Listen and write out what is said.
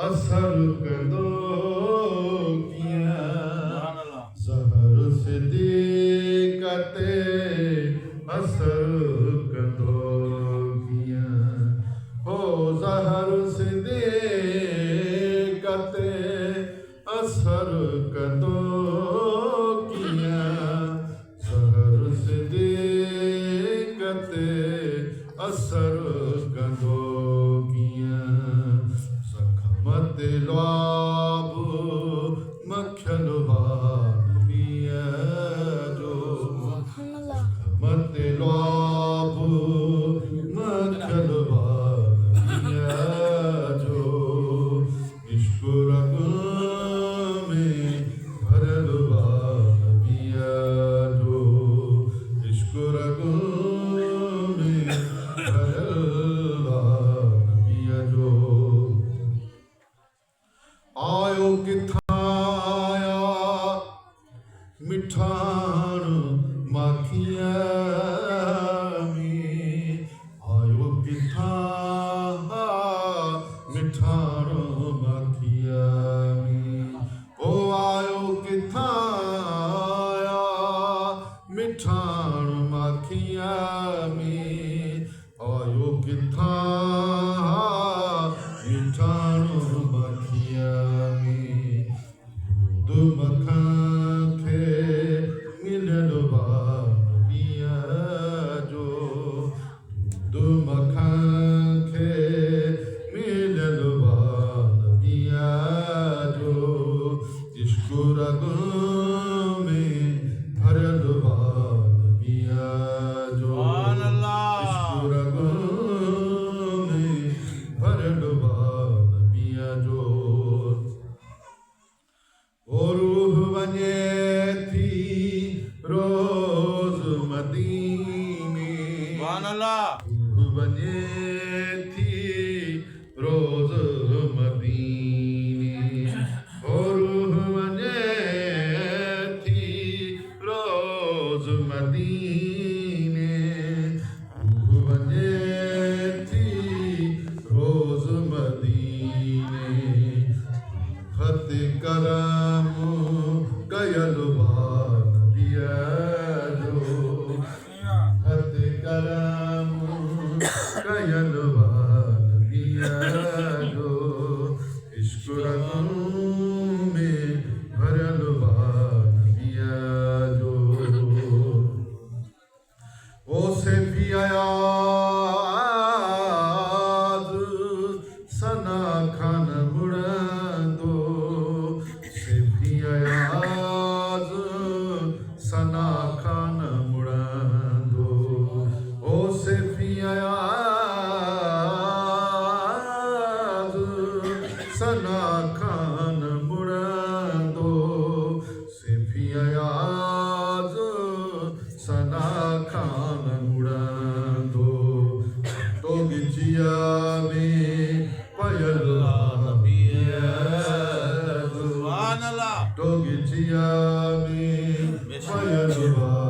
असर कदो किया जहर सिद्दीक़ते असर कदो किया हो जहर सिद्दीक़ते असर कदो किया जहर सिद्दीक़ते असर कदो किया सखमत लब मखलवा पिया जो सखमत लब मखलवा पिया जो इश्क रग में भरलवा पिया जो इश्क रग में भरलवा पिया जो आयो किथां आया मिठाण माखिया में आयो किथां मिठाण माखिया में ओ आयो किथां आया मिठाण माखिया में आयो किथां मिठाण माखिया में दूध मक्खन खे मिलनवा पिया जो दूध मक्खन खे मिलनवा पिया जो इश्क रग में भरलवा पिया जो इश्क रग में भरलवा पिया जो ओ रूह वञे थी रोज़ मदीने रूह वञे थी रोज़ मदीने ओ रूह वञे थी रोज़ मदीने रूह वञे थी रोज़ मदीने खत करम कयलवा नबिया जो खत करम कयलवा नबिया जो इश्क रग में भरलवा नबिया जो ओ से भी आयाज सना खान मुड़ंदो से भी आयाज सना खान मुड़ंदो ओ से भी आयाज सना खान मुड़ंदो से भी आयाज सना खान मुड़ंदो तो गिजिया में पयलवा पिया तो गिजिया में पयलवा